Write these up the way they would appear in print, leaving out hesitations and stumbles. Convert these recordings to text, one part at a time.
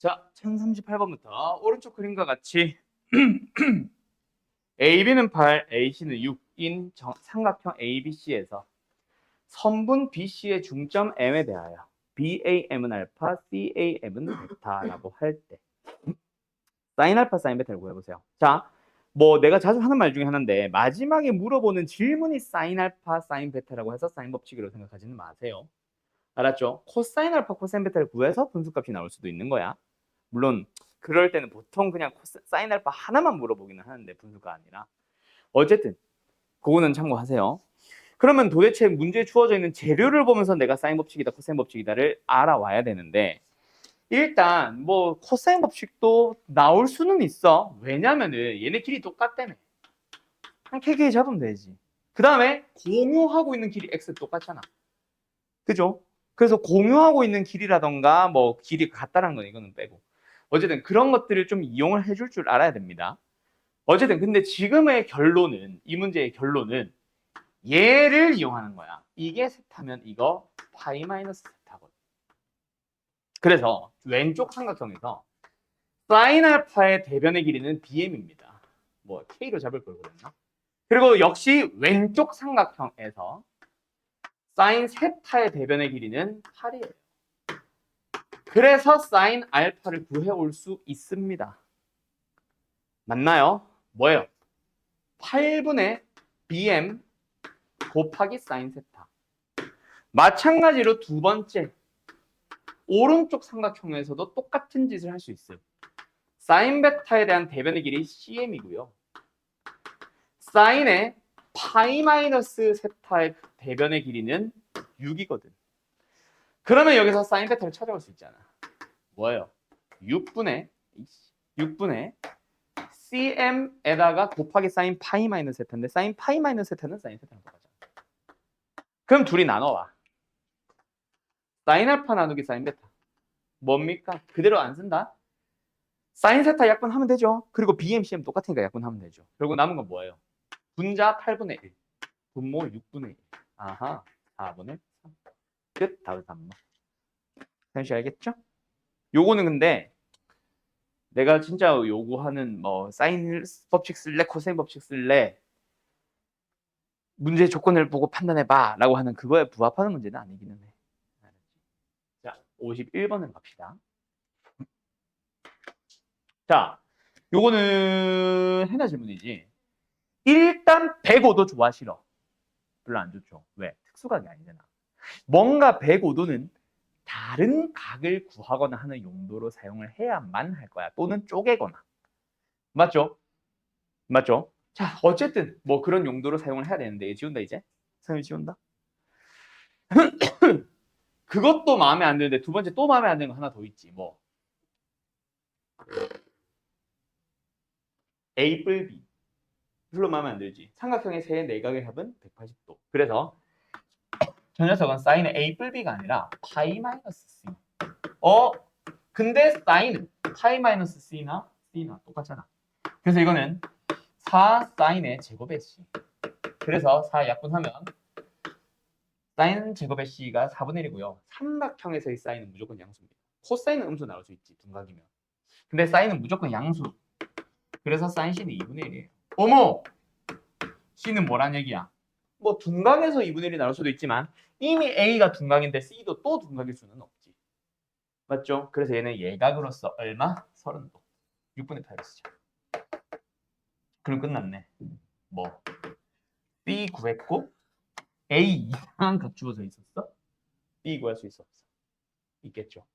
자, 1038번부터 오른쪽 그림과 같이 AB는 8, AC는 6인 삼각형 ABC에서 선분 BC의 중점 M에 대하여 BAM은 알파, CAM은 베타라고 할 때 사인 알파, 사인 베타를 구해보세요. 자, 뭐 내가 자주 하는 말 중에 하나인데 마지막에 물어보는 질문이 사인 알파, 사인 베타라고 해서 사인 법칙이라고 생각하지는 마세요. 알았죠? 코사인 알파, 코사인 베타를 구해서 분수값이 나올 수도 있는 거야. 물론 그럴 때는 보통 그냥 사인 알파 하나만 물어보기는 하는데 분수가 아니라 어쨌든 그거는 참고하세요. 그러면 도대체 문제에 주어져 있는 재료를 보면서 내가 사인 법칙이다 코사인 법칙이다를 알아와야 되는데 일단 뭐 코사인 법칙도 나올 수는 있어. 왜냐면은 얘네 길이 똑같다며. 한 KK 잡으면 되지. 그 다음에 공유하고 있는 길이 x 똑같잖아. 그죠? 그래서 공유하고 있는 길이라던가 뭐 길이 같다는 건 이거는 빼고 어쨌든 그런 것들을 좀 이용을 해줄 줄 알아야 됩니다. 어쨌든 근데 지금의 결론은 이 문제의 결론은 얘를 이용하는 거야. 이게 세타면 이거 파이 마이너스 세타거든. 그래서 왼쪽 삼각형에서 사인 알파의 대변의 길이는 BM입니다. 뭐 K로 잡을 걸 그랬나? 그리고 역시 왼쪽 삼각형에서 사인 세타의 대변의 길이는 8이에요. 그래서 사인 알파를 구해올 수 있습니다. 맞나요? 뭐예요? 8분의 BM 곱하기 사인 세타. 마찬가지로 두 번째 오른쪽 삼각형에서도 똑같은 짓을 할 수 있어요. 사인 베타에 대한 대변의 길이 CM이고요. 사인의 파이 마이너스 세타의 대변의 길이는 6이거든. 그러면 여기서 사인 베타를 찾아올 수 있잖아. 뭐예요? 6분의 CM에다가 곱하기 사인 파이 마이너스 세타인데 사인 파이 마이너스 세타는 사인 세타랑 똑같잖아. 그럼 둘이 나눠와. 사인 알파 나누기 사인 베타. 뭡니까? 그대로 안 쓴다? 사인 세타 약분하면 되죠. 그리고 BMCM 똑같으니까 약분하면 되죠. 그리고 남은 건 뭐예요? 분자 8분의 1. 분모 6분의 1. 아하. 4분의 3. 끝. 답을 3번. 잠시 알겠죠? 요거는 근데 내가 진짜 요구하는 뭐 사인 법칙 쓸래? 코사인 법칙 쓸래? 문제 조건을 보고 판단해봐 라고 하는 그거에 부합하는 문제는 아니기는 해. 자, 51번을 갑시다. 자, 요거는 해나 질문이지. 일단 105도 좋아 싫어? 별로 안 좋죠. 왜? 특수각이 아니잖아. 뭔가 105도는 다른 각을 구하거나 하는 용도로 사용을 해야만 할 거야. 또는 쪼개거나. 맞죠? 맞죠? 자, 어쨌든 뭐 그런 용도로 사용을 해야 되는데 얘 지운다 이제? 사용을 지운다? 그것도 마음에 안 드는데 두 번째 또 마음에 안 드는 거 하나 더 있지. 뭐 A 뿔 B. 별로 마음에 안 들지. 삼각형의 세 내각의 합은 180도. 그래서 저 녀석은 사인의 A 뿔 B가 아니라 파이 마이너스 C. 근데 사인은 파이 마이너스 C나 C나 똑같잖아. 그래서 이거는 4 사인의 제곱의 C. 그래서 4 약분하면 사인 제곱의 C가 4분의 1이고요. 삼각형에서의 사인은 무조건 양수입니다. 코사인은 음수 나올 수 있지, 둔각이면. 근데 사인은 무조건 양수. 그래서 사인 C는 2분의 1이에요. 어머! C는 뭐란 얘기야? 뭐 둔각에서 2분의 1이 나올 수도 있지만 이미 A가 둔각인데 C도 또 둔각일 수는 없지. 맞죠? 그래서 얘는 예각으로서 얼마? 30도. 6분의 8을 쓰자. 그럼 끝났네. 뭐 B 구했고 A 이상한 값 주어져 있었어? B 구할 수 있어 없어? 있겠죠.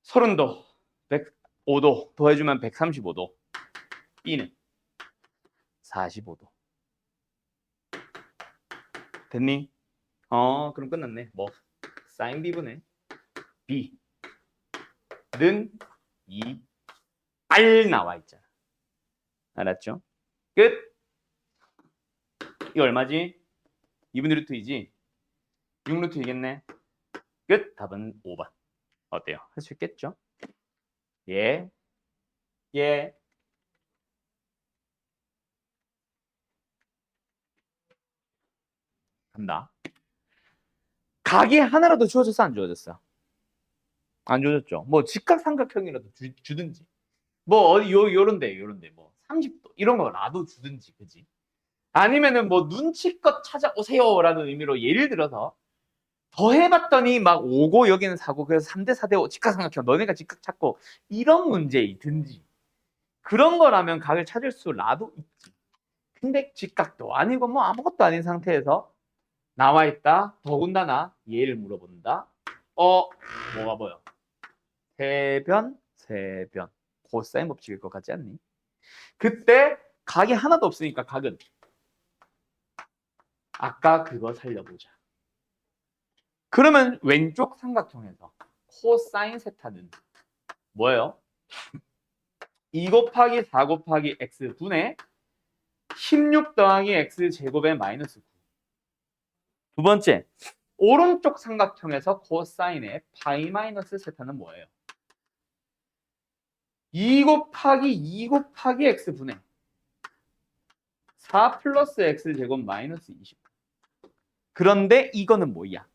30도, 105도 더해주면 135도. B는 45도. 됐니? 그럼 끝났네. 뭐 사인 B분의 B는 2R 나와 있잖아. 알았죠? 끝. 이거 얼마지? 2분의 루트 2지? 6루트 2겠네. 끝. 답은 5번. 어때요? 할 수 있겠죠? 예. 예. 간다. 각이 하나라도 주어졌어 안 주어졌어? 안 줘줬죠. 뭐 직각삼각형이라도 주든지. 뭐 어디 요런데 뭐 30도 이런 거라도 주든지, 그지? 아니면은 뭐 눈치껏 찾아오세요라는 의미로 예를 들어서 더 해봤더니 막 5고 여기는 4고 그래서 3대 4대 5 직각삼각형 너네가 직각 찾고 이런 문제이든지 그런 거라면 각을 찾을 수라도 있지. 근데 직각도 아니고 뭐 아무것도 아닌 상태에서 나와 있다. 더군다나 얘를 물어본다. 뭐가 보여? 세변. 코사인 법칙일 것 같지 않니? 그때 각이 하나도 없으니까 각은 아까 그거 살려보자. 그러면 왼쪽 삼각형에서 코사인 세타는 뭐예요? 2 곱하기 4 곱하기 x 분의 16 더하기 x 제곱의 마이너스 9. 두 번째, 오른쪽 삼각형에서 코사인의 파이 마이너스 세타는 뭐예요? 2 곱하기 x 분의 4 플러스 x 제곱 마이너스 20. 그런데 이거는 뭐야?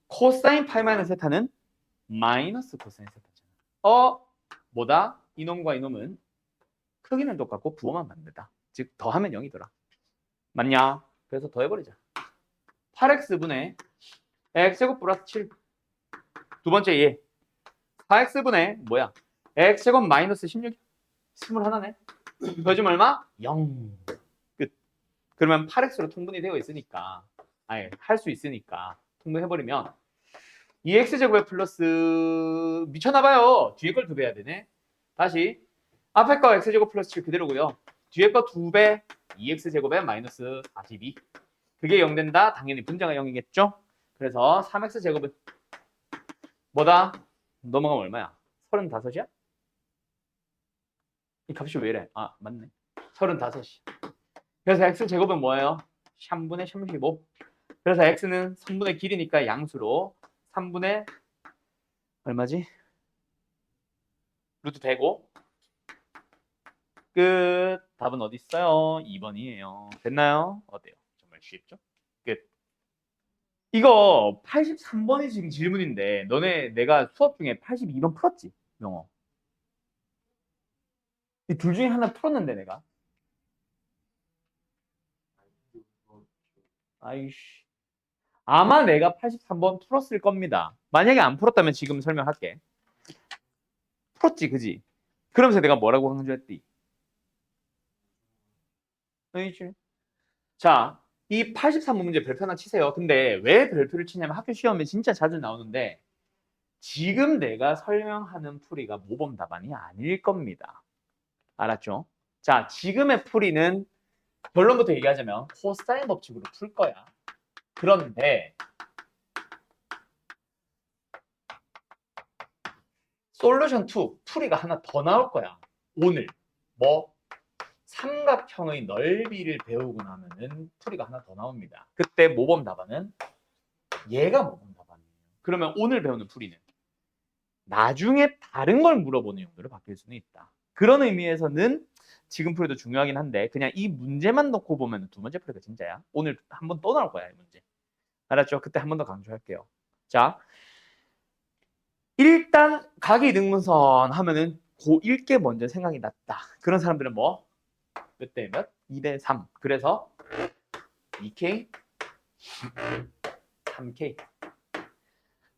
코사인 파이 마이너스 세타는 마이너스 코사인 세타잖아. 뭐다? 이놈과 이놈은 크기는 똑같고 부호만 다르다. 즉 더하면 0이더라. 맞냐? 그래서 더해버리자. 8x분의 x제곱 플러스 7. 두 번째 얘 4x분의 뭐야? x제곱 마이너스 16. 21네. 더해주면 얼마? 0. 끝. 그러면 8x로 통분이 되어 있으니까 할 수 있으니까 통분해버리면 2x제곱에 플러스 미쳤나봐요. 뒤에 걸 2배 해야 되네. 다시 앞에 거 x제곱 플러스 7 그대로고요. 뒤에 거 2배 2x제곱에 마이너스 42. 그게 0 된다. 당연히 분자가 0이겠죠. 그래서 3x제곱은 뭐다? 넘어가면 얼마야? 35이야? 이 값이 왜 이래? 맞네. 35이. 그래서 x제곱은 뭐예요? 3분의 35. 그래서 x는 3분의 길이니까 양수로 3분의 얼마지? 루트 105. 끝. 답은 어디 있어요? 2번이에요. 됐나요? 어때요? 정말 쉽죠? 끝. 이거 83번이 지금 질문인데 너네 내가 수업 중에 82번 풀었지? 영어. 이 둘 중에 하나 풀었는데 내가. 아이씨. 아마 내가 83번 풀었을 겁니다. 만약에 안 풀었다면 지금 설명할게. 풀었지, 그지? 그러면서 내가 뭐라고 강조했디? 아이씨. 자, 이 83번 문제 별표 하나 치세요. 근데 왜 별표를 치냐면 학교 시험에 진짜 자주 나오는데 지금 내가 설명하는 풀이가 모범 답안이 아닐 겁니다. 알았죠? 자, 지금의 풀이는 결론부터 얘기하자면 코사인 법칙으로 풀 거야. 그런데 솔루션 2 풀이가 하나 더 나올 거야. 오늘 뭐 삼각형의 넓이를 배우고 나면은 풀이가 하나 더 나옵니다. 그때 모범 답안은 얘가 모범 답안이에요. 그러면 오늘 배우는 풀이는 나중에 다른 걸 물어보는 용도로 바뀔 수는 있다. 그런 의미에서는 지금 풀이도 중요하긴 한데 그냥 이 문제만 놓고 보면 두 번째 풀이가 진짜야. 오늘 한 번 또 나올 거야, 이 문제. 알았죠? 그때 한 번 더 강조할게요. 자, 일단 각이 등분선 하면은 고1 게 먼저 생각이 났다. 그런 사람들은 뭐? 몇 대 몇? 2대 3. 그래서 2K, 3K.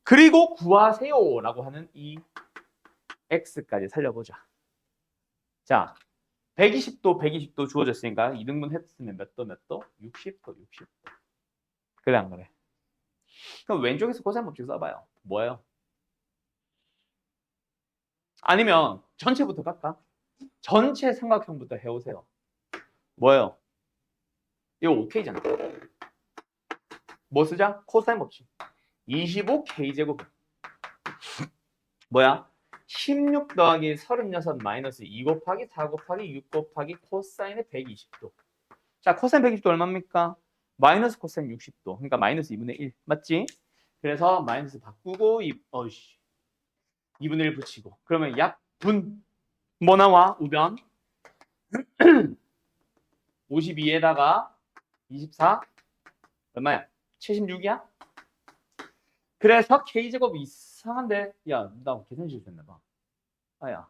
그리고 구하세요라고 하는 이 X까지 살려보자. 자, 120도, 120도 주어졌으니까 2등분 했으면 몇 도, 몇 도? 60도, 60도. 그래, 안 그래? 그럼 왼쪽에서 코사인 법칙 써봐요. 뭐예요? 아니면 전체부터 갈까? 전체 삼각형부터 해오세요. 뭐예요? 이거 OK잖아. 뭐 쓰자? 코사인 법칙. 25K제곱. 뭐야? 16 더하기 36 마이너스 2 곱하기 4 곱하기 6 곱하기 코사인의 120도. 자, 코사인 120도 얼마입니까? 마이너스 코사인 60도. 그러니까 마이너스 2분의 1. 맞지? 그래서 마이너스 바꾸고 2분의 1 붙이고. 그러면 약분. 뭐 나와? 우변. 52에다가 24. 얼마야? 76이야? 그래서 K제곱이 이상한데? 야, 나 계산 실수했나 봐. 아야.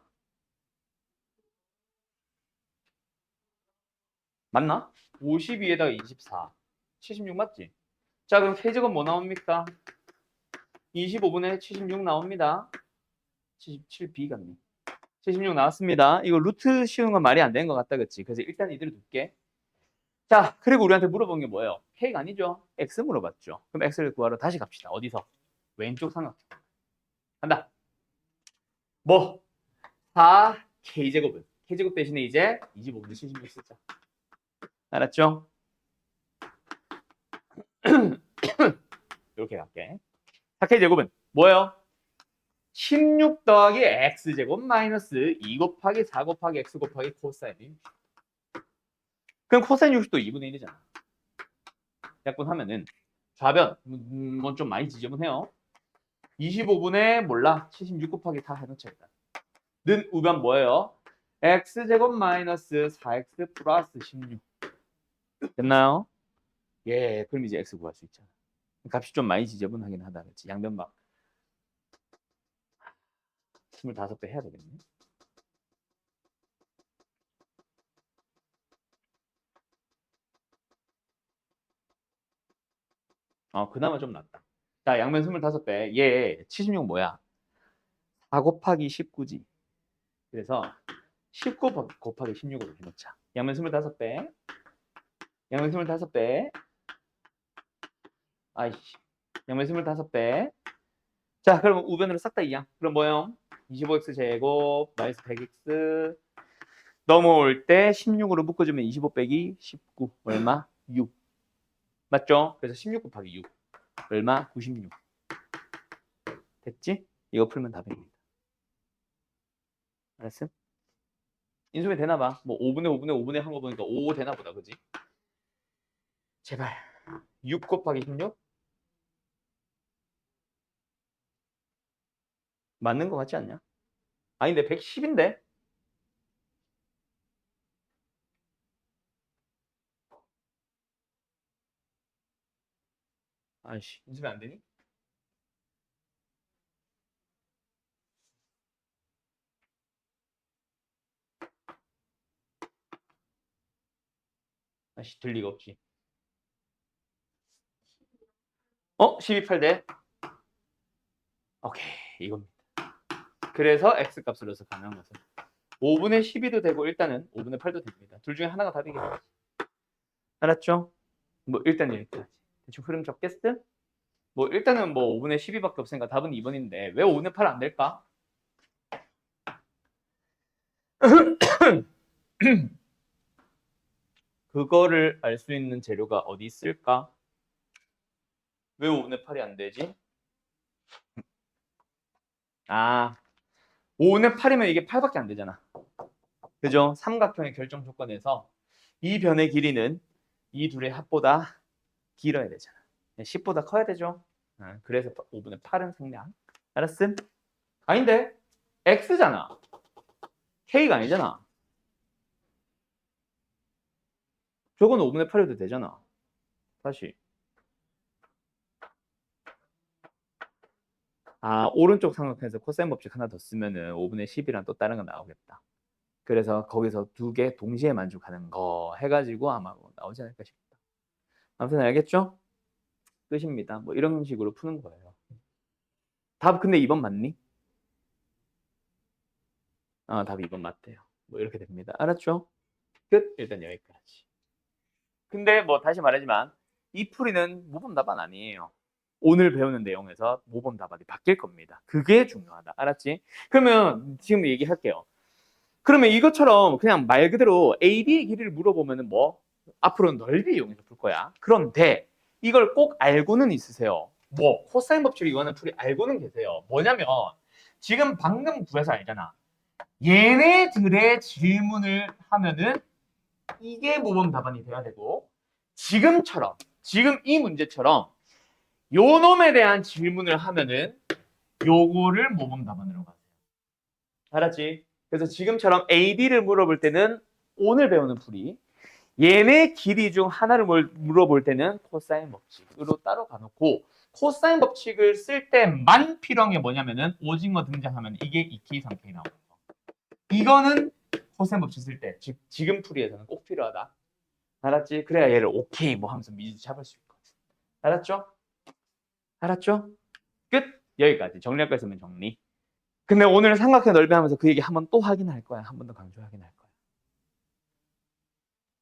맞나? 52에다가 24. 76 맞지? 자, 그럼 세제곱 뭐 나옵니까? 25분의 76 나옵니다. 77b 같네. 76 나왔습니다. 이거 루트 씌우는 건 말이 안 되는 것 같다, 그치? 그래서 일단 이대로 둘게. 자, 그리고 우리한테 물어본 게 뭐예요? K가 아니죠? X 물어봤죠. 그럼 X를 구하러 다시 갑시다. 어디서? 왼쪽 삼각형. 간다. 뭐? 4K제곱은? K제곱 대신에 이제 25분의 76 쓰자. 알았죠? 이렇게 갈게. 4K제곱은 뭐예요? 16 더하기 X제곱 마이너스 2 곱하기 4 곱하기 X 곱하기 코사인 60. 그럼 코사인 60도 2분의 1이잖아. 약분하면은 좌변, 좀 많이 지저분해요. 25분의 몰라. 76 곱하기 4 해놓자 일단. 는 우변 뭐예요? X제곱 마이너스 4X 플러스 16. 됐나요? 예, 그럼 이제 X 구할 수 있잖아. 값이 좀 많이 지저분하긴 하다. 그렇지? 양변막 25배 해야 되겠네. 그나마 좀 낫다. 자, 양면 25배. 얘 76 뭐야? 4 곱하기 19지. 그래서 19 곱하기 16으로 해놓자. 양면 25배. 양면 25배. 아이씨. 양면 25배. 자, 그럼 우변으로 싹 다 이양. 그럼 뭐요? 25x 제곱 마이너스 100x 넘어올 때 16으로 묶어주면 25 빼기 19 얼마? 6. 맞죠? 그래서 16 곱하기 6 얼마? 96. 됐지? 이거 풀면 답입니다. 알았어? 인수면 되나 봐. 뭐 5분의 5분의 5분의 한 거 보니까 5 되나 보다. 그지? 제발. 6 곱하기 16? 맞는 거 같지 않냐? 아닌데 110인데? 아이씨, 인수면 안 되니? 아이씨, 들 리가 없지. 12,8대. 오케이, 이겁니다. 그래서 x 값을 넣어서 가능한 것은 5분의 12도 되고 일단은 5분의 8도 됩니다. 둘 중에 하나가 답이겠지. 알았죠? 뭐 일단 여기까지. 대충 흐름 적겠어? 뭐 일단은 뭐 5분의 12밖에 없으니까 답은 2번인데 왜 5분의 8 안 될까? 그거를 알 수 있는 재료가 어디 있을까? 왜 5분의 8이 안 되지? 5분의 8이면 이게 8밖에 안 되잖아. 그죠? 삼각형의 결정 조건에서 이 변의 길이는 이 둘의 합보다 길어야 되잖아. 10보다 커야 되죠? 그래서 5분의 8은 생략. 알았음? 아닌데? X잖아. K가 아니잖아. 저건 5분의 8이어도 되잖아. 다시. 오른쪽 삼각형에서 코사인 법칙 하나 더 쓰면은 5분의 10이랑 또 다른 거 나오겠다. 그래서 거기서 두 개 동시에 만족하는 거 해가지고 아마 뭐 나오지 않을까 싶다. 아무튼 알겠죠? 끝입니다. 뭐 이런 식으로 푸는 거예요. 답 근데 2번 맞니? 답 2번 맞대요. 뭐 이렇게 됩니다. 알았죠? 끝. 일단 여기까지. 근데 뭐 다시 말하지만 이 풀이는 모범 답안 아니에요. 오늘 배우는 내용에서 모범 답안이 바뀔 겁니다. 그게 중요하다. 알았지? 그러면 지금 얘기할게요. 그러면 이것처럼 그냥 말 그대로 AB의 길이를 물어보면은 뭐 앞으로는 넓이 이용해서 풀 거야. 그런데 이걸 꼭 알고는 있으세요. 뭐 코사인 법칙을 이거는 풀이 알고는 계세요. 뭐냐면 지금 방금 구해서 알잖아. 얘네들의 질문을 하면은 이게 모범 답안이 돼야 되고 지금처럼 지금 이 문제처럼 요 놈에 대한 질문을 하면은 요거를 모범 답안으로 가세요. 알았지? 그래서 지금처럼 AB를 물어볼 때는 오늘 배우는 풀이 얘네 길이 중 하나를 물어볼 때는 코사인 법칙으로 따로 가놓고 코사인 법칙을 쓸 때만 필요한 게 뭐냐면은 오징어 등장하면 이게 2K, 3K 나오는 거. 이거는 코사인 법칙 쓸 때, 즉 지금 풀이에서는 꼭 필요하다. 알았지? 그래야 얘를 오케이 뭐 하면서 미지 잡을 수 있거든. 알았죠? 알았죠? 끝! 여기까지. 정리할 거 있으면 정리. 근데 오늘 삼각형 넓이 하면서 그 얘기 한번 또 확인할 거야. 한 번 더 강조 확인할 거야.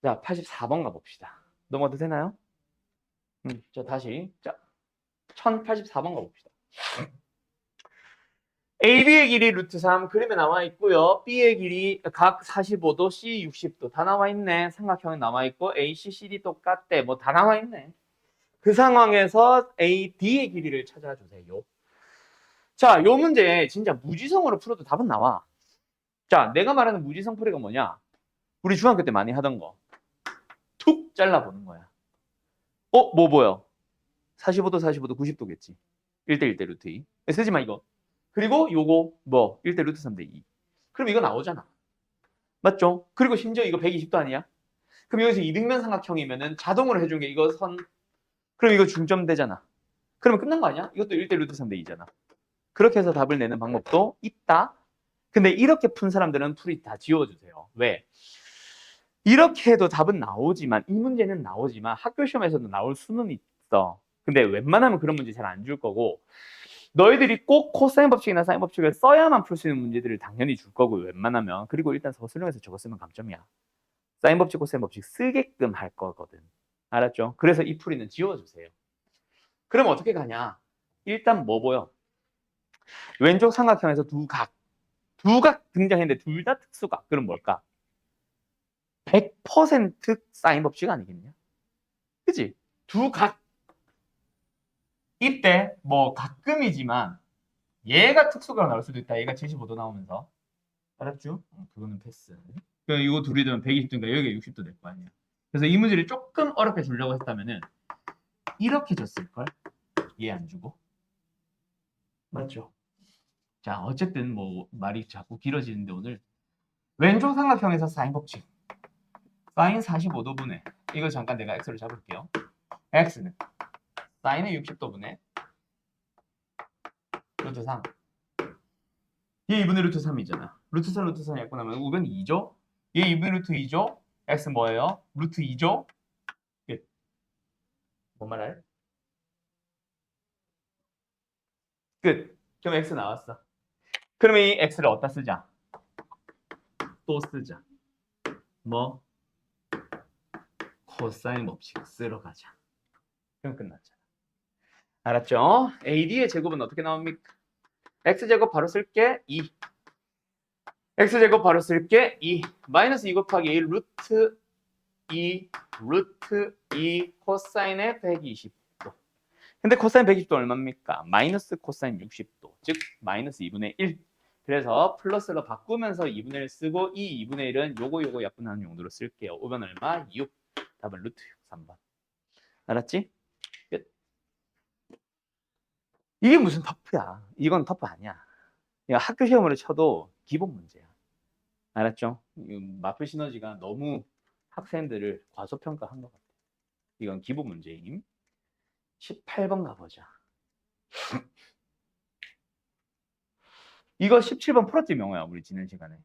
자, 84번 가봅시다. 넘어도 되나요? 자, 다시. 자, 1084번 가봅시다. AB의 길이 루트 3 그림에 나와 있고요. B의 길이 각 45도, C 60도 다 나와 있네. 삼각형이 나와 있고 AC, CD 똑같대. 뭐 다 나와 있네. 그 상황에서 AD의 길이를 찾아주세요. 자, 요 문제 진짜 무지성으로 풀어도 답은 나와. 자, 내가 말하는 무지성 풀이가 뭐냐? 우리 중학교 때 많이 하던 거. 툭 잘라보는 거야. 뭐 보여? 45도, 45도, 90도겠지. 1대 1대 루트 2. 쓰지 마, 이거. 그리고 요거 뭐 1대 루트 3대 2. 그럼 이거 나오잖아. 맞죠? 그리고 심지어 이거 120도 아니야? 그럼 여기서 이등변 삼각형이면은 자동으로 해준 게 이거 선. 그럼 이거 중점 되잖아. 그러면 끝난 거 아니야? 이것도 1대 루트 3대 2잖아. 그렇게 해서 답을 내는 방법도 있다. 근데 이렇게 푼 사람들은 풀이 다 지워주세요. 왜? 이렇게 해도 답은 나오지만 이 문제는 나오지만 학교 시험에서도 나올 수는 있어. 근데 웬만하면 그런 문제 잘 안 줄 거고 너희들이 꼭 코사인 법칙이나 사인 법칙을 써야만 풀 수 있는 문제들을 당연히 줄 거고 웬만하면. 그리고 일단 서술형에서 저거 쓰면 감점이야. 사인 법칙, 코사인 법칙 쓰게끔 할 거거든. 알았죠? 그래서 이 풀이는 지워주세요. 그럼 어떻게 가냐? 일단 뭐 보여? 왼쪽 삼각형에서 두 각 등장했는데 둘 다 특수각. 그럼 뭘까? 100% 사인 법칙 아니겠냐? 그치? 두 각. 이때 뭐 가끔이지만 얘가 특수각으로 나올 수도 있다. 얘가 75도 나오면서. 알았죠? 그거는 패스. 그럼 이거 둘이 되면 120도인가 여기가 60도 될 거 아니야. 그래서 이 문제를 조금 어렵게 주려고 했다면은 이렇게 줬을걸? 얘 안 주고. 맞죠? 자, 어쨌든 뭐 말이 자꾸 길어지는데 오늘 왼쪽 삼각형에서 사인 법칙. 사인 45도분의 이거 잠깐 내가 x를 잡을게요. x는 사인의 60도분의 루트 3. 얘 2분의 루트 3이잖아. 루트 3, 루트 3 약분 하면 우변 2죠? 얘 2분의 루트 2죠? x 뭐예요? 루트 2죠? 끝. 뭔 말할? 끝. 그럼 x 나왔어. 그럼 이 x를 어디다 쓰자? 또 쓰자. 뭐? 코사인 법칙 쓰러 가자. 그럼 끝났잖아. 알았죠? AD의 제곱은 어떻게 나옵니까? x제곱 바로 쓸게 2. x제곱 바로 쓸게 2. 마이너스 2 곱하기 1 루트 2 코사인의 120도. 근데 코사인 120도 얼마입니까? 마이너스 코사인 60도. 즉 마이너스 2분의 1. 그래서 플러스로 바꾸면서 2분의 1 쓰고 이 2분의 1은 요거 약분하는 용도로 쓸게요. 5번 얼마? 6. 답은 루트 6, 3번. 알았지? 끝. 이게 무슨 터프야. 이건 터프 아니야. 이거 학교 시험으로 쳐도 기본 문제야. 알았죠? 마플 시너지가 너무 학생들을 과소평가한 것 같아. 이건 기본 문제임. 18번 가보자. 이거 17번 풀었지, 명호야, 우리 지난 시간에.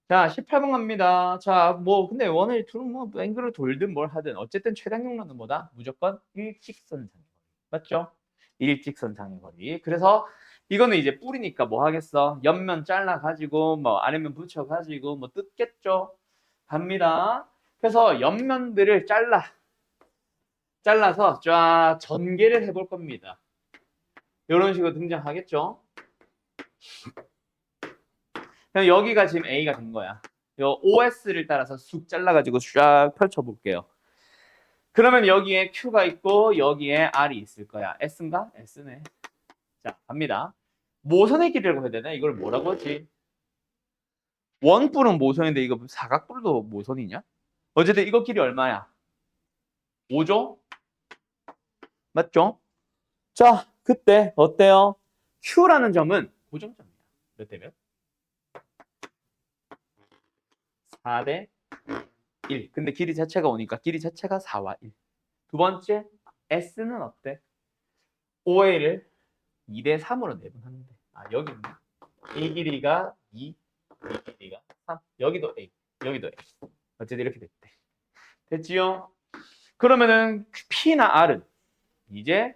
자, 18번 갑니다. 자, 뭐, 근데 원을 둘은 뭐, 앵글을 돌든 뭘 하든, 어쨌든 최단 용량은 뭐다? 무조건 일직선 장애거리. 맞죠? 일직선 장애거리. 그래서 이거는 이제 뿌리니까 뭐 하겠어? 옆면 잘라가지고, 뭐, 아래면 붙여가지고, 뭐, 뜯겠죠? 갑니다. 그래서 옆면들을 잘라서 쫙 전개를 해볼 겁니다. 이런 식으로 등장하겠죠? 그럼 여기가 지금 A가 된 거야. 요 OS를 따라서 쑥 잘라가지고 쫙 펼쳐볼게요. 그러면 여기에 Q가 있고 여기에 R이 있을 거야. S인가? S네. 자, 갑니다. 모선의 길이라고 해야 되나? 이걸 뭐라고 하지? 원뿔은 모선인데 이거 사각뿔도 모선이냐? 어쨌든 이거 길이 얼마야? 5죠? 맞죠? 자, 그때 어때요? Q라는 점은 고정점이야. 몇 대 몇? 4대 1. 근데 길이 자체가 오니까 길이 자체가 4와 1. 두 번째, S는 어때? OA를 2대 3으로 내분하는데 여기 있네. 이 길이가 2, 이 길이가 3. 여기도 A, 여기도 A. 어쨌든 이렇게 됐대. 됐지요? 그러면은 P나 R은 이제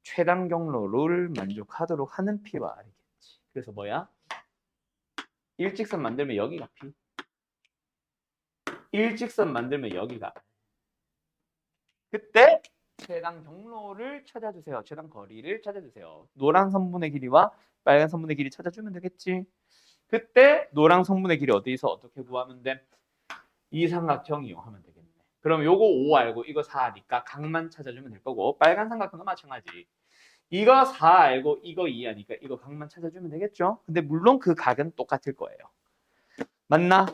최단 경로를 만족하도록 하는 P와 R이겠지. 그래서 뭐야? 일직선 만들면 여기가 P. 일직선 만들면 여기가 R. 그때 최단 경로를 찾아주세요. 최단 거리를 찾아주세요. 노란 선분의 길이와 빨간 선분의 길이 찾아주면 되겠지. 그때 노란 선분의 길이 어디서 어떻게 구하면 돼? 이 삼각형 이용하면 되겠네. 그럼 요거 5 알고 이거 4 하니까 각만 찾아주면 될 거고 빨간 삼각형도 마찬가지. 이거 4 알고 이거 2 하니까 이거 각만 찾아주면 되겠죠? 근데 물론 그 각은 똑같을 거예요. 맞나?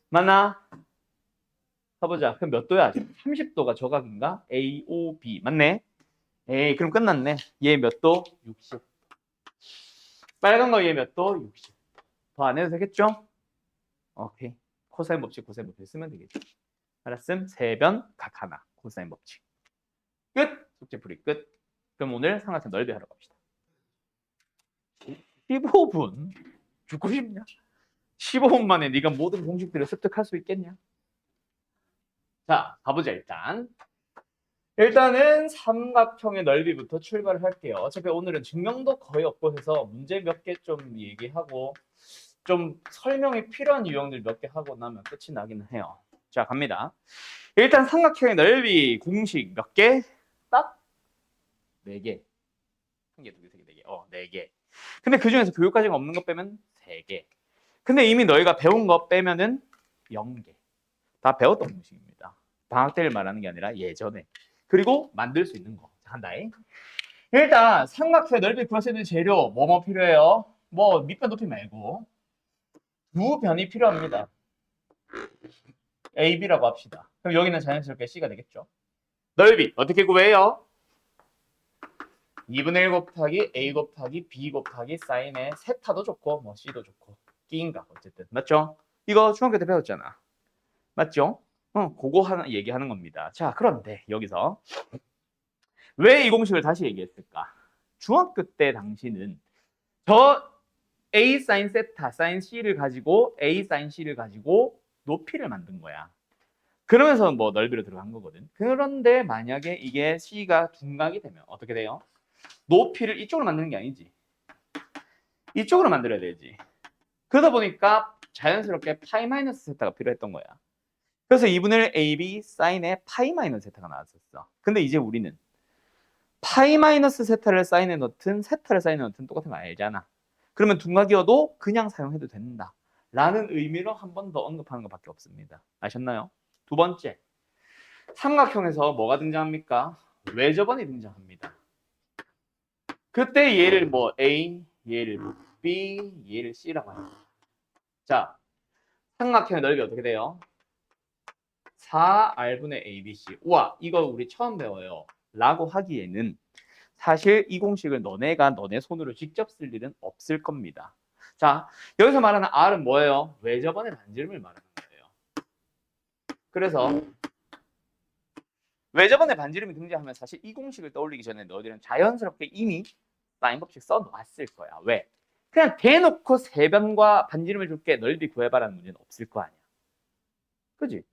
맞나? 해보자. 그럼 몇 도야? 30도가 저 각인가? A, O, B. 맞네? 에이, 그럼 끝났네. 얘 몇 도? 60. 빨간 거 얘 몇 도? 60. 더 안 해도 되겠죠? 오케이. 코사인 법칙, 코사인 법칙 쓰면 되겠죠. 알았음? 세변 각 하나. 코사인 법칙. 끝! 숙제 풀이 끝. 그럼 오늘 삼각형 넓이 하러 갑시다. 15분? 죽고 싶냐? 15분 만에 네가 모든 공식들을 습득할 수 있겠냐? 자, 가보자 일단. 일단은 삼각형의 넓이부터 출발을 할게요. 어차피 오늘은 증명도 거의 없고 해서 문제 몇 개 좀 얘기하고 좀 설명이 필요한 유형들 몇 개 하고 나면 끝이 나기는 해요. 자, 갑니다. 일단 삼각형의 넓이 공식 몇 개? 딱 4개. 1개, 2개, 3개, 4개. 4개. 근데 그 중에서 교육과정 없는 거 빼면 3개. 근데 이미 너희가 배운 거 빼면은 0개. 다 배웠던 공식입니다. 방학 때를 말하는 게 아니라 예전에. 그리고 만들 수 있는 거. 한다잉. 일단 삼각형의 넓이 구할 수 있는 재료 뭐뭐 필요해요? 뭐 밑변 높이 말고 두 변이 필요합니다. A, B라고 합시다. 그럼 여기는 자연스럽게 C가 되겠죠. 넓이 어떻게 구해요? 2분의 1 곱하기 A 곱하기 B 곱하기 사인의 세타도 좋고 뭐 C도 좋고 끼인가 어쨌든 맞죠? 이거 중학교 때 배웠잖아. 맞죠? 그거 하나 얘기하는 겁니다. 자, 그런데 여기서 왜 이 공식을 다시 얘기했을까? 중학교 때 당시는 저 A 사인 세타 사인 C를 가지고 A 사인 C를 가지고 높이를 만든 거야. 그러면서 뭐 넓이로 들어간 거거든. 그런데 만약에 이게 C가 둔각이 되면 어떻게 돼요? 높이를 이쪽으로 만드는 게 아니지. 이쪽으로 만들어야 되지. 그러다 보니까 자연스럽게 파이 마이너스 세타가 필요했던 거야. 그래서 2분의 1 AB 사인에 파이 마이너스 세타가 나왔었어. 근데 이제 우리는 파이 마이너스 세타를 사인에 넣든 세타를 사인에 넣든 똑같은 거 알잖아. 그러면 둔각이어도 그냥 사용해도 된다. 라는 의미로 한 번 더 언급하는 것밖에 없습니다. 아셨나요? 두 번째, 삼각형에서 뭐가 등장합니까? 외접원이 등장합니다. 그때 얘를 뭐 A, 얘를 B, 얘를 C라고 합니다. 자, 삼각형의 넓이 어떻게 돼요? 4R분의 ABC. 우와, 이거 우리 처음 배워요. 라고 하기에는 사실 이 공식을 너네가 너네 손으로 직접 쓸 일은 없을 겁니다. 자, 여기서 말하는 R은 뭐예요? 외접원의 반지름을 말하는 거예요. 그래서 외접원의 반지름이 등장하면 사실 이 공식을 떠올리기 전에 너희들은 자연스럽게 이미 사인 법칙 써놨을 거야. 왜? 그냥 대놓고 세변과 반지름을 줄게 넓이 구해봐라는 문제는 없을 거 아니야. 그지?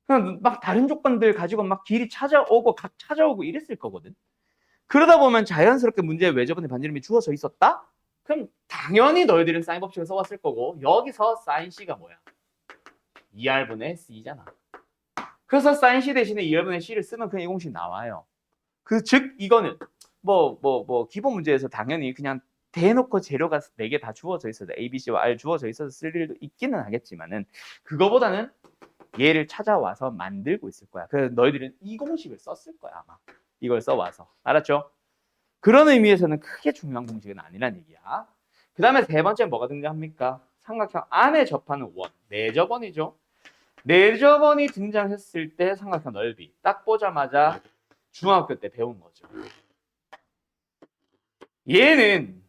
그냥 막 다른 조건들 가지고 막 길이 찾아오고 각 찾아오고 이랬을 거거든. 그러다 보면 자연스럽게 문제에 외접원의 반지름이 주어져 있었다? 그럼 당연히 너희들은 사인 법칙을 써왔을 거고 여기서 사인 C가 뭐야? 2R분의 C잖아. 그래서 사인 C 대신에 2R분의 C를 쓰면 그냥 이 공식 나와요. 그 즉 이거는 기본 문제에서 당연히 그냥 대놓고 재료가 4개 다 주어져 있어서 A, B, C와 R 주어져 있어서 쓸 일도 있기는 하겠지만은 그거보다는 얘를 찾아와서 만들고 있을 거야. 그래서 너희들은 이 공식을 썼을 거야 아마. 이걸 써와서. 알았죠? 그런 의미에서는 크게 중요한 공식은 아니란 얘기야. 그 다음에 세 번째 뭐가 등장합니까? 삼각형 안에 접하는 원. 내접원이죠. 내접원이 등장했을 때 삼각형 넓이. 딱 보자마자 중학교 때 배운 거죠. 얘는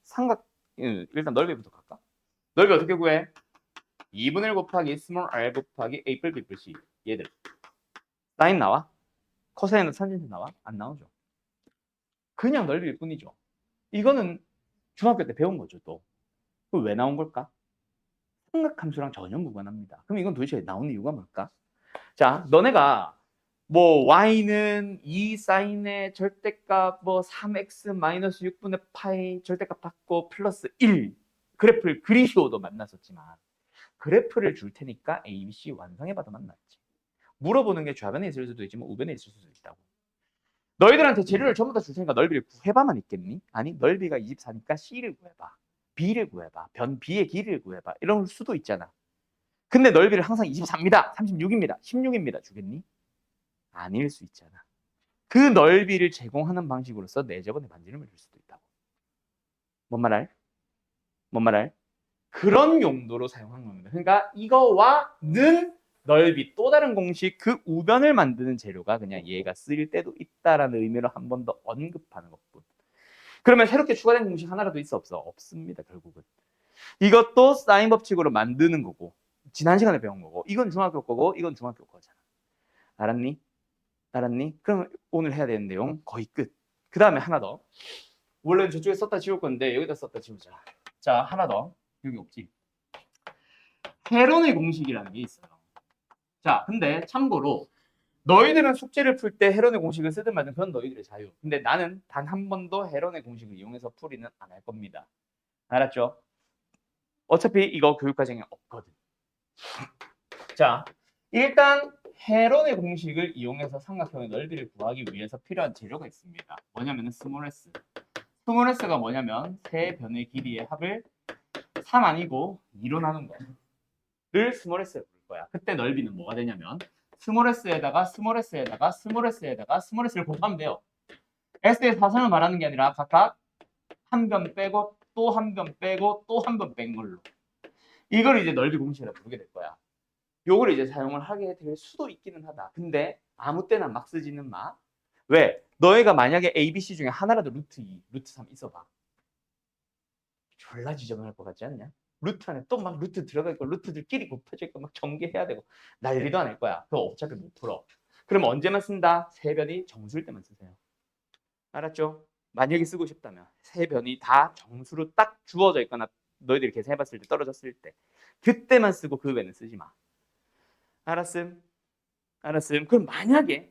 삼각 일단 넓이부터 갈까? 넓이 어떻게 구해? 2분의 1 곱하기 스몰 r 곱하기 a 플 b 플 c. 얘들. 사인 나와? 코사인은 산진수 나와? 안 나오죠. 그냥 넓이일 뿐이죠. 이거는 중학교 때 배운 거죠, 또. 그럼 왜 나온 걸까? 삼각함수랑 전혀 무관합니다. 그럼 이건 도대체 나오는 이유가 뭘까? 자, 너네가 뭐 y는 2 사인의 절대값 뭐 3x 마이너스 6분의 파이 절대값 받고 플러스 1 그래프를 그리시오도 만났었지만 그래프를 줄 테니까 a, b, c 완성해봐도 만났지. 물어보는 게 좌변에 있을 수도 있지만 우변에 있을 수도 있다고. 너희들한테 재료를 전부 다 줄 테니까 넓이를 구해봐만 있겠니? 아니, 넓이가 24니까 c를 구해봐. b를 구해봐. 변 b의 길이를 구해봐. 이럴 수도 있잖아. 근데 넓이를 항상 24입니다. 36입니다. 16입니다. 주겠니? 아닐 수 있잖아. 그 넓이를 제공하는 방식으로서 내접원의 반지름을 줄 수도 있다고. 뭔 말할? 뭔 말할? 그런 용도로 사용한 겁니다. 그러니까 이거와는 넓이 또 다른 공식 그 우변을 만드는 재료가 그냥 얘가 쓰일 때도 있다라는 의미로 한 번 더 언급하는 것뿐. 그러면 새롭게 추가된 공식 하나라도 있어 없어? 없습니다. 결국은. 이것도 사인 법칙으로 만드는 거고 지난 시간에 배운 거고 이건 중학교 거고 이건 중학교 거잖아. 알았니? 알았니? 그럼 오늘 해야 되는 내용 거의 끝. 그 다음에 하나 더. 원래는 저쪽에 썼다 지울 건데 여기다 썼다 지우자. 자, 하나 더. 여기 없지. 헤론의 공식이라는 게 있어요. 자, 근데 참고로 너희들은 숙제를 풀 때 헤론의 공식을 쓰든 말든 그건 너희들의 자유. 근데 나는 단 한 번도 헤론의 공식을 이용해서 풀이는 안 할 겁니다. 알았죠? 어차피 이거 교육과정에 없거든. 자, 일단 헤론의 공식을 이용해서 삼각형의 넓이를 구하기 위해서 필요한 재료가 있습니다. 뭐냐면 스몰 s. 스몰 s가 뭐냐면 세 변의 길이의 합을 3 아니고 2로 나눈 거를 스몰 s로 부를 거야. 그때 넓이는 뭐가 되냐면 스몰 s에다가 스몰 s에다가 스몰 s에다가 스몰 s를 곱하면 돼요. s의 사선을 말하는 게 아니라 각각 한 변 빼고 또 한 변 빼고 또 한 변 뺀 걸로. 이걸 이제 넓이 공식이라고 부르게 될 거야. 요걸 이제 사용을 하게 될 수도 있기는 하다. 근데 아무 때나 막 쓰지는 마. 왜? 너희가 만약에 A, B, C 중에 하나라도 루트 2, 루트 3 있어봐. 졸라 지저분할 것 같지 않냐? 루트 안에 또 막 루트 들어가 있고 루트들끼리 곱해져 있고 막 전개해야 되고 난리도 안 할 거야. 그거 어차피 못 풀어. 그럼 언제만 쓴다? 세 변이 정수일 때만 쓰세요. 알았죠? 만약에 쓰고 싶다면 세 변이 다 정수로 딱 주어져 있거나 너희들이 계산해봤을 때 떨어졌을 때 그때만 쓰고 그 외에는 쓰지 마. 알았음? 알았음? 그럼 만약에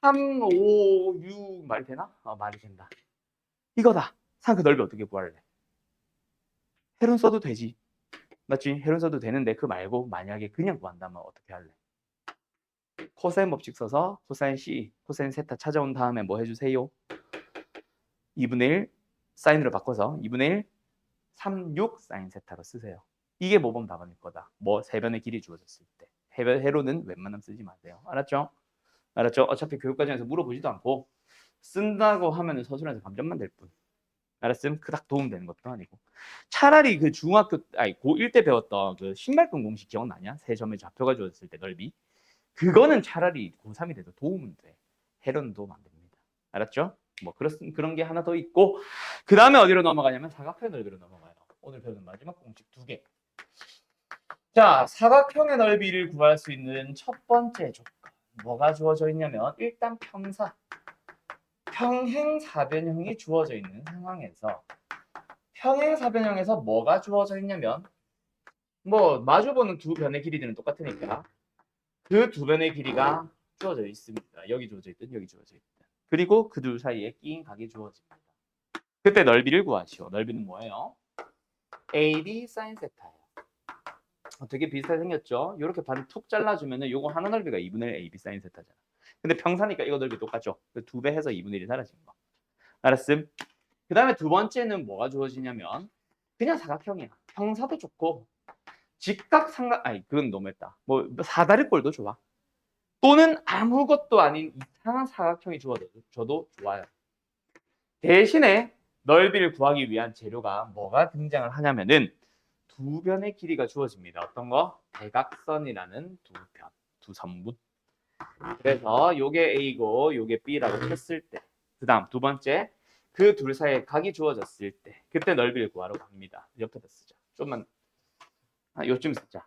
3, 5, 6 말이 되나? 말이 된다. 이거다. 그 넓이 어떻게 구할래? 헤론 써도 되지. 맞지? 헤론 써도 되는데 그 말고 만약에 그냥 구한다면 어떻게 할래? 코사인 법칙 써서 코사인 C, 코사인 세타 찾아온 다음에 뭐 해주세요? 2분의 1 사인으로 바꿔서 2분의 1 3, 6 사인 세타로 쓰세요. 이게 모범 답안일 거다. 뭐 세변의 길이 주어졌을 때. 헤론은 웬만하면 쓰지 마세요. 알았죠? 알았죠? 어차피 교육과정에서 물어보지도 않고 쓴다고 하면은 서술에서 감점만 될 뿐. 알았음? 그닥 도움되는 것도 아니고. 차라리 그 고1 때 배웠던 그 신발끈 공식 기억나냐? 세 점의 좌표가 주어졌을 때 넓이. 그거는 차라리 고3이 돼도 도움은 돼. 헤론은 도움 안 됩니다. 알았죠? 뭐 그런 게 하나 더 있고 그 다음에 어디로 넘어가냐면 사각형의 넓이로 넘어가요. 오늘 배우는 마지막 공식 2개. 자, 사각형의 넓이를 구할 수 있는 첫 번째 조건. 뭐가 주어져 있냐면 일단 평행사변형이 주어져 있는 상황에서 평행사변형에서 뭐가 주어져 있냐면 뭐 마주보는 두 변의 길이들은 똑같으니까 그 두 변의 길이가 주어져 있습니다. 여기 주어져 있든 여기 주어져 있든. 그리고 그 둘 사이에 끼인 각이 주어집니다. 그때 넓이를 구하시오. 넓이는 뭐예요? AB sin 세타예요. 되게 비슷하게 생겼죠? 이렇게 반을 툭 잘라주면 요거 하나 넓이가 2분의 1 AB sin 세타잖아. 근데 평사니까 이거 넓이 똑같죠? 2배 해서 2분의 1이 사라진 거. 알았음? 그 다음에 두 번째는 뭐가 주어지냐면 그냥 사각형이야. 평사도 좋고 직각삼각 그건 너무했다. 뭐 사다리꼴도 좋아. 또는 아무것도 아닌 이상한 사각형이 주어져도 좋아요. 대신에 넓이를 구하기 위한 재료가 뭐가 등장을 하냐면은 두 변의 길이가 주어집니다. 어떤 거? 대각선이라는 두 선분. 그래서 요게 A고 요게 B라고 했을 때, 그 다음 두 번째 그 둘 사이에 각이 주어졌을 때 그때 넓이를 구하러 갑니다. 옆에다 쓰자. 좀만 요쯤 쓰자.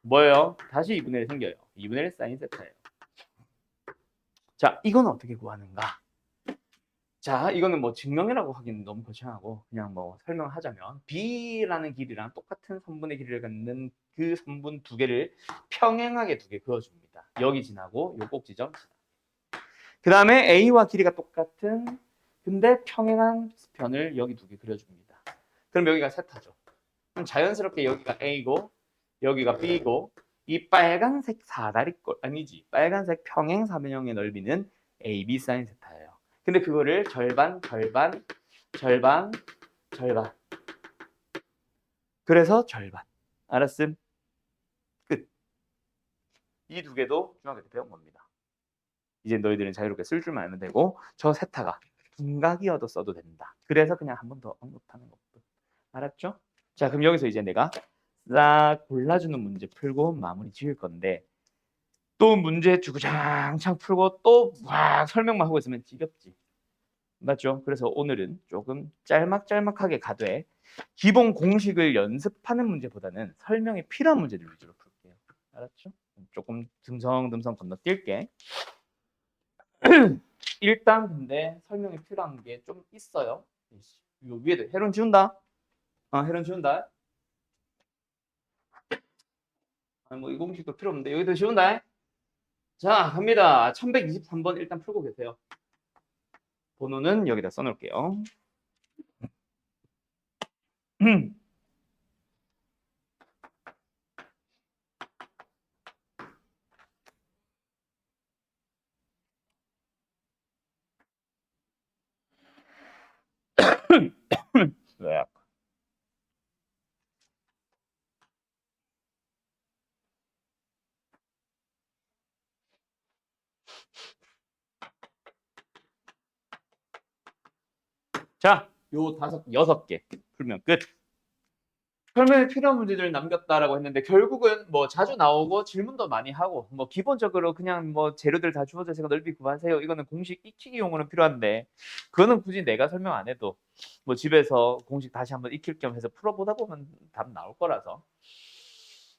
뭐예요? 다시 2분의 1 생겨요. 2분의 1 사인 세타예요. 자, 이건 어떻게 구하는가? 자, 이거는 뭐 증명이라고 하기는 너무 거창하고 그냥 뭐 설명하자면 B라는 길이랑 똑같은 선분의 길이를 갖는 그 선분 두 개를 평행하게 두 개 그어줍니다. 여기 지나고 요 꼭지점 지나. 그 다음에 A와 길이가 똑같은 근데 평행한 변을 여기 두 개 그려줍니다. 그럼 여기가 세타죠. 그럼 자연스럽게 여기가 A고 여기가 B고 이 빨간색 사다리꼴 아니지 빨간색 평행 사변형의 넓이는 AB 사인 세타예요. 근데 그거를 절반 그래서 절반 알았음? 끝. 이 두 개도 중학교 때 배운 겁니다. 이제 너희들은 자유롭게 쓸 줄만 알면 되고 저 세타가 둔각이어도 써도 된다. 그래서 그냥 한 번 더 언급하는 것뿐. 알았죠? 자, 그럼 여기서 이제 내가 싹 골라주는 문제 풀고 마무리 지을 건데 또 문제 주구장창 풀고 또 막 설명만 하고 있으면 지겹지. 맞죠? 그래서 오늘은 조금 짤막짤막하게 가되 기본 공식을 연습하는 문제보다는 설명이 필요한 문제들 위주로 풀게요. 알았죠? 조금 듬성듬성 건너뛸게. 일단 근데 설명이 필요한 게 좀 있어요. 이거 위에도 해론 지운다. 해론 지운다. 뭐 이 공식도 필요 없는데 여기도 지운다. 자, 갑니다. 1123번 일단 풀고 계세요. 번호는 여기다 써놓을게요. 왜? 자, 요 여섯 개 풀면 끝. 설명에 필요한 문제들 남겼다라고 했는데 결국은 뭐 자주 나오고 질문도 많이 하고 뭐 기본적으로 그냥 뭐 재료들 다 주어져 있으니까 넓이 구하세요. 이거는 공식 익히기용으로는 필요한데 그거는 굳이 내가 설명 안 해도 뭐 집에서 공식 다시 한번 익힐 겸 해서 풀어보다 보면 답 나올 거라서.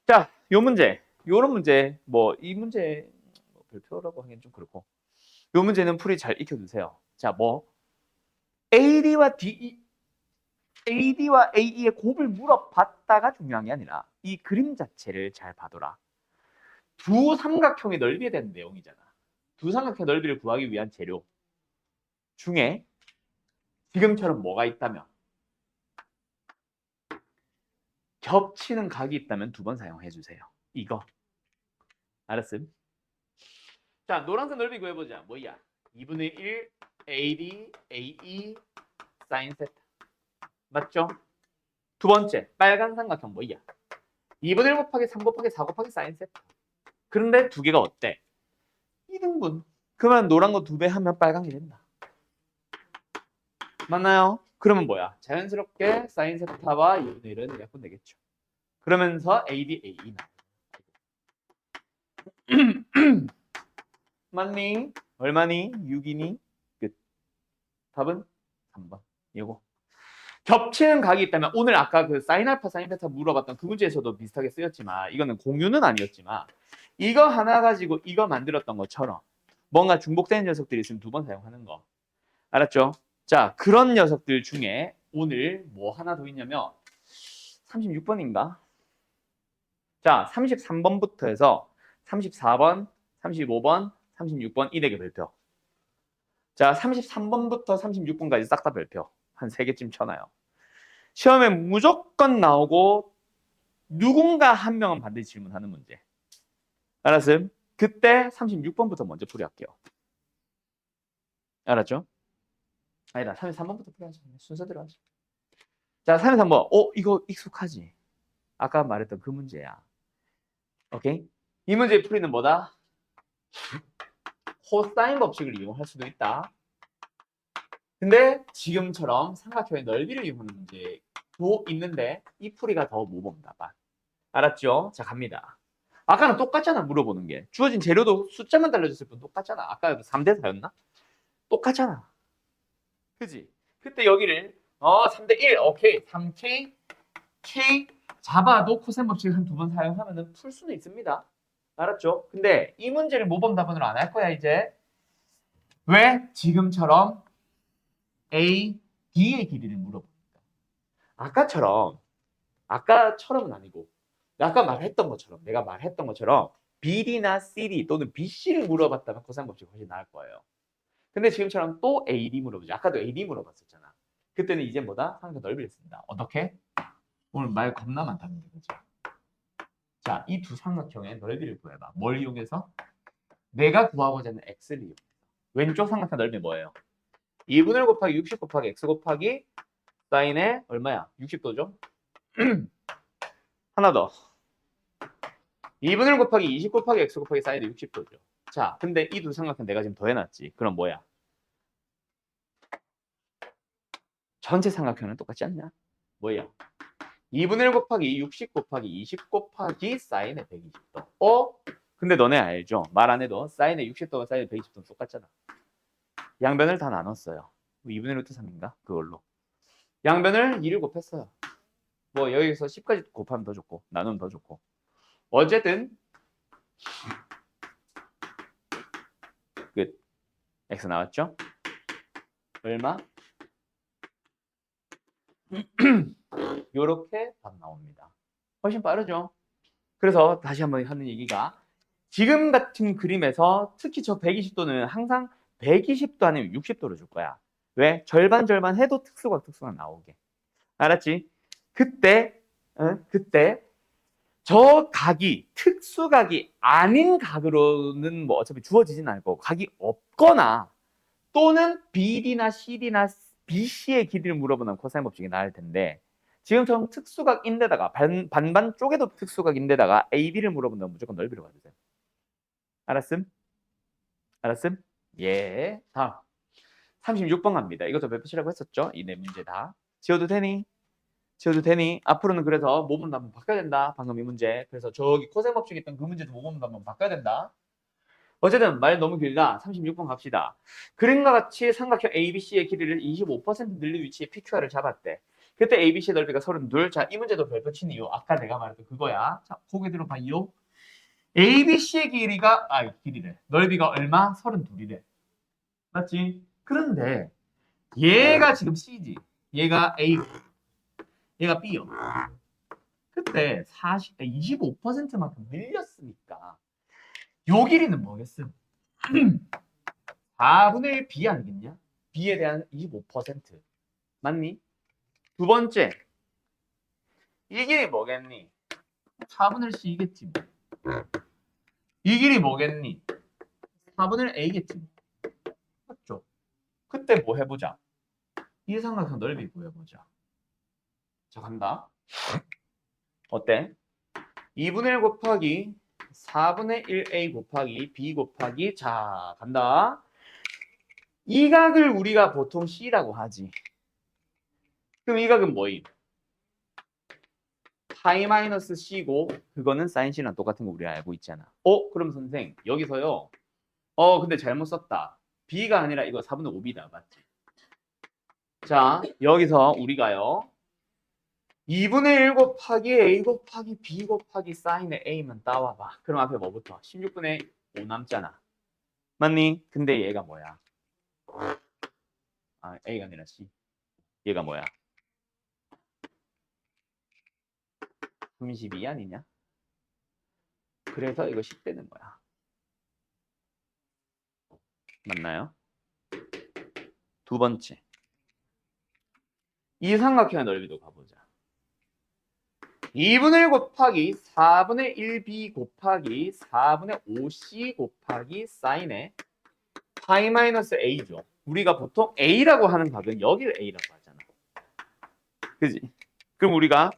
자, 요 문제, 요런 문제 뭐 이 문제 뭐 별표라고 하기엔 좀 그렇고 요 문제는 풀이 잘 익혀두세요. 자, 뭐 AD와 AE의 곱을 물어봤다가 중요한 게 아니라 이 그림 자체를 잘 봐둬라. 두 삼각형의 넓이에 대한 내용이잖아. 두 삼각형의 넓이를 구하기 위한 재료 중에 지금처럼 뭐가 있다면 겹치는 각이 있다면 두 번 사용해 주세요. 이거 알았음? 자, 노란색 넓이 구해보자. 뭐야? 2분의 1 AD AE 사인 세타 맞죠? 두 번째 빨간 삼각형 뭐야? 2분의 1 곱하기 3 곱하기 4 곱하기 사인 세타. 그런데 두 개가 어때? 2등분. 그러면 노란 거 두 배 하면 빨간 게 된다. 맞나요? 그러면 뭐야? 자연스럽게 사인 세타와 2분의 1은 약분 되겠죠. 그러면서 AD, AE 나. 맞니? 얼마니? 6이니? 끝. 답은 3번. 이거. 겹치는 각이 있다면 오늘 아까 그 사인 알파, 사인 베타 물어봤던 그 문제에서도 비슷하게 쓰였지만 이거는 공유는 아니었지만 이거 하나 가지고 이거 만들었던 것처럼 뭔가 중복되는 녀석들이 있으면 두 번 사용하는 거. 알았죠? 자, 그런 녀석들 중에 오늘 뭐 하나 더 있냐면 36번인가? 자, 33번부터 해서 34번, 35번, 36번 이 네 개 별표. 자, 33번부터 36번까지 싹 다 별표. 한 3개쯤 쳐놔요. 시험에 무조건 나오고 누군가 한 명은 반드시 질문하는 문제. 알았음? 그때 36번부터 먼저 풀이할게요. 알았죠? 아니다, 33번부터 풀이하자. 순서대로 하자. 자, 33번. 이거 익숙하지? 아까 말했던 그 문제야. 오케이? 이 문제의 풀이는 뭐다? 코사인 법칙을 이용할 수도 있다. 근데 지금처럼 삼각형의 넓이를 이용하는 문제도 있는데 이 풀이가 더 모범다. 알았죠? 자, 갑니다. 아까는 똑같잖아, 물어보는 게. 주어진 재료도 숫자만 달라졌을 뿐 똑같잖아. 아까 3대 4였나? 똑같잖아. 그지? 그때 여기를 3대 1, 오케이. 3K, K, 잡아도 코사인 법칙 한 2번 사용하면 풀 수는 있습니다. 알았죠? 근데 이 문제를 모범 답안으로 안 할 거야 이제. 왜? 지금처럼 A, B의 길이를 물어봅니다. 아까처럼은 아니고 아까 말했던 것처럼 내가 말했던 것처럼 BD나 CD 또는 BC를 물어봤다면 코사인 법칙이 훨씬 나을 거예요. 근데 지금처럼 또 AD 물어보죠. 아까도 AD 물어봤었잖아. 그때는 이제 뭐다? 상대 넓이를 씁니다. 어떻게? 오늘 말 겁나 많다 근데 그죠? 자, 이 두 삼각형의 넓이를 구해봐. 뭘 이용해서? 내가 구하고자 하는 x를 이용해서. 왼쪽 삼각형 넓이 뭐예요? 2분의 1 곱하기 60 곱하기 x 곱하기 사인의 얼마야? 60도죠? 하나 더. 2분의 1 곱하기 20 곱하기 x 곱하기 사인의 60도죠. 자, 근데 이 두 삼각형 내가 지금 더해놨지. 그럼 뭐야? 전체 삼각형은 똑같지 않냐? 뭐야? 2분의 1 곱하기 60 곱하기 20 곱하기 사인의 120도. 근데 너네 알죠? 말 안 해도 사인의 60도가 사인의 120도는 똑같잖아. 양변을 다 나눴어요. 2분의 루트 3인가? 그걸로. 양변을 2를 곱했어요. 뭐 여기서 10까지 곱하면 더 좋고 나누면 더 좋고. 어쨌든 끝. x 나왔죠? 얼마? 요렇게 답 나옵니다. 훨씬 빠르죠? 그래서 다시 한번 하는 얘기가 지금 같은 그림에서 특히 저 120도는 항상 120도 아니면 60도를 줄 거야. 왜? 절반 해도 특수각 나오게. 알았지? 그때 저 각이 특수각이 아닌 각으로는 뭐 어차피 주어지진 않고 각이 없거나 또는 BD나 CD나 BC의 길이를 물어보는 코사인 법칙이 나을 텐데 지금처럼 특수각인데다가 반반 쪼개도 특수각인데다가 AB를 물어본다면 무조건 넓이로 가주세요. 알았음? 알았음? 예. 다음 36번 갑니다. 이것도 몇 표시라고 했었죠? 이 네 문제 다. 지워도 되니? 지워도 되니? 앞으로는 그래서 모범 답안 바꿔야 된다. 방금 이 문제. 그래서 저기 코사인 법칙에 있던 그 문제도 모범 답안 바꿔야 된다. 어쨌든 말 너무 길다. 36번 갑시다. 그림과 같이 삼각형 ABC의 길이를 25% 늘린 위치에 PQR을 잡았대. 그때 ABC의 넓이가 32. 자, 이 문제도 별표 친 이유. 아까 내가 말했던 그거야. 자, 고개 들어봐. 이요. ABC의 길이래. 넓이가 얼마? 32이래. 맞지? 그런데 얘가 지금 C지. 얘가 A. 얘가 B요. 그때 25%만큼 늘렸으니까 요 길이는 뭐겠음? 4분의 1 B 아니겠냐? B에 대한 25%. 맞니? 두 번째, 이 길이 뭐겠니? 4분의 1 C겠지. 이 길이 뭐겠니? 4분의 1 A겠지. 맞죠? 그때 뭐 해보자. 이 삼각형 넓이 구해보자. 자, 간다. 어때? 2분의 1 곱하기 4분의 1A 곱하기 B 곱하기 자, 간다. 이 각을 우리가 보통 C라고 하지. 그럼 이 각은 뭐임? 파이 마이너스 C고 그거는 사인 C랑 똑같은 거 우리 알고 있잖아. 그럼 선생 여기서요. 근데 잘못 썼다. B가 아니라 이거 4분의 5B다. 맞지? 자, 여기서 우리가요. 2분의 1 곱하기 A 곱하기 B 곱하기 사인의 A만 따와봐. 그럼 앞에 뭐부터? 16분의 5 남잖아. 맞니? 근데 얘가 뭐야? A가 아니라 C. 얘가 뭐야? 32 아니냐? 그래서 이거 10 되는 거야. 맞나요? 두 번째. 이 삼각형의 넓이도 가보자. 2분의 1 곱하기 4분의 1b 곱하기 4분의 5c 곱하기 사인의 파이 마이너스 a죠. 우리가 보통 a라고 하는 각은 여기를 a라고 하잖아. 그지? 그럼 우리가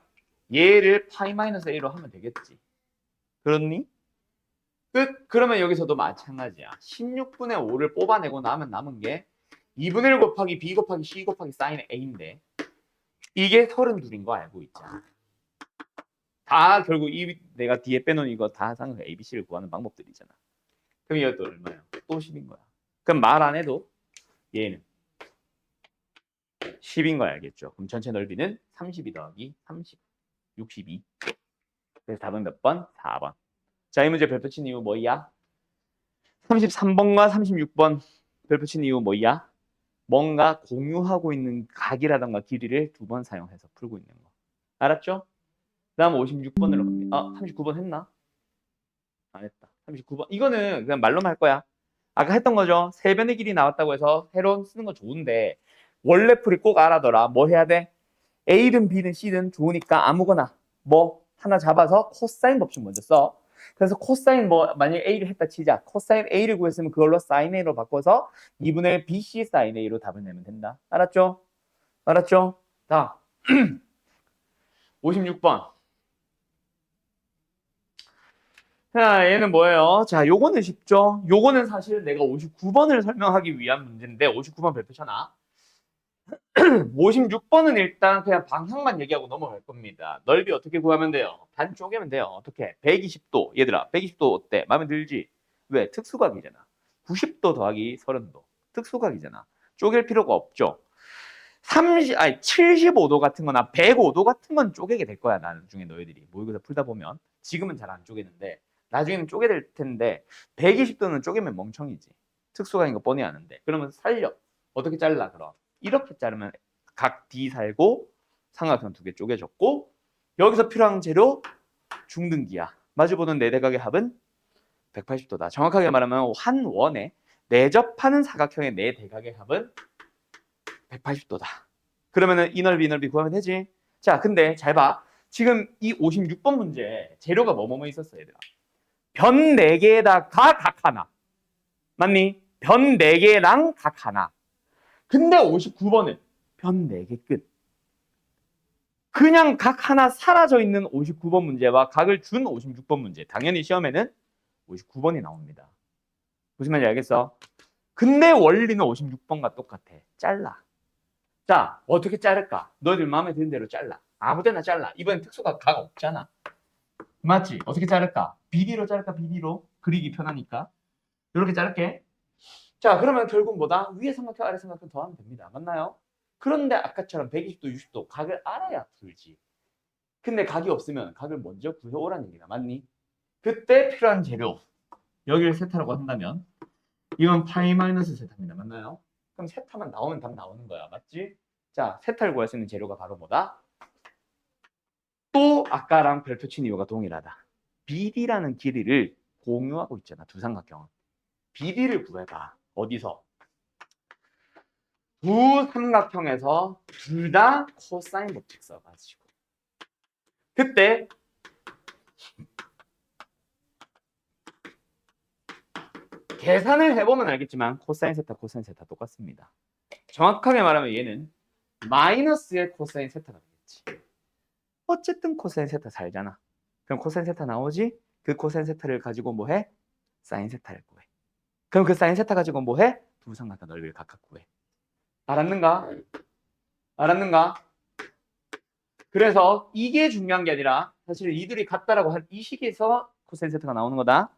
얘를 파이 마이너스 a로 하면 되겠지. 그렇니? 끝. 그러면 여기서도 마찬가지야. 16분의 5를 뽑아내고 나면 남은 게 2분의 1 곱하기 b 곱하기 c 곱하기 사인의 a인데 이게 32인 거 알고 있잖아. 다 결국 내가 뒤에 빼놓은 이거 다 삼각형 ABC를 구하는 방법들이잖아. 그럼 이것도 얼마야? 또 10인 거야. 그럼 말 안 해도 얘는 10인 거 알겠죠? 그럼 전체 넓이는 32 더하기 30. 62. 그래서 답은 몇 번? 4번. 자, 이 문제 별표 친 이유 뭐야? 33번과 36번 별표 친 이유 뭐야? 뭔가 공유하고 있는 각이라던가 길이를 두 번 사용해서 풀고 있는 거. 알았죠? 다음 56번으로 갑니다. 39번 했나? 안 했다. 39번. 이거는 그냥 말로만 할 거야. 아까 했던 거죠. 세변의 길이 나왔다고 해서 회론 쓰는 거 좋은데 원래 풀이 꼭 알아둬라. 뭐 해야 돼? A든 B든 C든 좋으니까 아무거나 뭐 하나 잡아서 코사인 법칙 먼저 써. 그래서 코사인 뭐 만약에 A를 했다 치자. 코사인 A를 구했으면 그걸로 사인 A로 바꿔서 2분의 BC 사인 A로 답을 내면 된다. 알았죠? 알았죠? 자, 56번. 자, 얘는 뭐예요? 자, 요거는 쉽죠? 요거는 사실 내가 59번을 설명하기 위한 문제인데 59번 별표잖아. 56번은 일단 그냥 방향만 얘기하고 넘어갈 겁니다. 넓이 어떻게 구하면 돼요? 반 쪼개면 돼요. 어떻게? 120도. 얘들아, 120도 어때? 마음에 들지? 왜? 특수각이잖아. 90도 더하기 30도. 특수각이잖아. 쪼갤 필요가 없죠. 75도 같은 거나 105도 같은 건 쪼개게 될 거야. 나중에 너희들이 모의고사 풀다 보면. 지금은 잘 안 쪼개는데 나중에는 쪼개 될 텐데 120도는 쪼개면 멍청이지. 특수각인 거 뻔히 아는데. 그러면 살려. 어떻게 잘라 그럼? 이렇게 자르면 각 D 살고 삼각형 두 개 쪼개졌고 여기서 필요한 재료 중등기야. 마주보는 네 대각의 합은 180도다. 정확하게 말하면 한 원에 내접하는 사각형의 네 대각의 합은 180도다. 그러면은 이 넓이 이 넓이 구하면 되지. 자, 근데 잘 봐. 지금 이 56번 문제 재료가 뭐뭐 있었어, 얘들아. 변 4개에다 각 하나. 맞니? 변 4개랑 각 하나. 근데 59번은 변 4개 끝. 그냥 각 하나 사라져 있는 59번 문제와 각을 준 56번 문제. 당연히 시험에는 59번이 나옵니다. 무슨 말인지 알겠어? 근데 원리는 56번과 똑같아. 잘라. 자, 어떻게 자를까? 너희들 마음에 드는 대로 잘라. 아무 데나 잘라. 이번엔 특수각 각 없잖아. 맞지? 어떻게 자를까? BD로 자를까? BD로? 그리기 편하니까. 이렇게 자를게. 자, 그러면 결국 뭐다? 위에 삼각형, 아래 삼각형 더하면 됩니다. 맞나요? 그런데 아까처럼 120도, 60도 각을 알아야 풀지. 근데 각이 없으면 각을 먼저 구해오라는 얘기다. 맞니? 그때 필요한 재료. 여기를 세타라고 한다면 이건 파이 마이너스 세타입니다. 맞나요? 그럼 세타만 나오면 답 나오는 거야. 맞지? 자, 세타를 구할 수 있는 재료가 바로 뭐다? 또 아까랑 별표 친 이유가 동일하다. BD라는 길이를 공유하고 있잖아. 두 삼각형은. BD를 구해봐. 어디서? 두 삼각형에서 둘 다 코사인 법칙 써가지고. 그때 계산을 해보면 알겠지만 코사인 세타, 코사인 세타 똑같습니다. 정확하게 말하면 얘는 마이너스의 코사인 세타가 되겠지. 어쨌든 코사인 세타 살잖아. 그럼 코사인 세타 나오지? 그 코사인 세타를 가지고 뭐해? 사인 세타를 구해. 그럼 그 사인 세타 가지고 뭐해? 두 삼각형 넓이를 각각 구해. 알았는가? 알았는가? 그래서 이게 중요한 게 아니라 사실 이들이 같다라고 한 이 식에서 코사인 세타가 나오는 거다.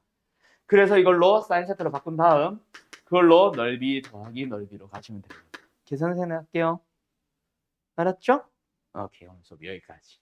그래서 이걸로 사인 세타로 바꾼 다음 그걸로 넓이 더하기 넓이로 가시면 됩니다. 계산을 해낼게요. 알았죠? 오케이, 오늘 수업 여기까지.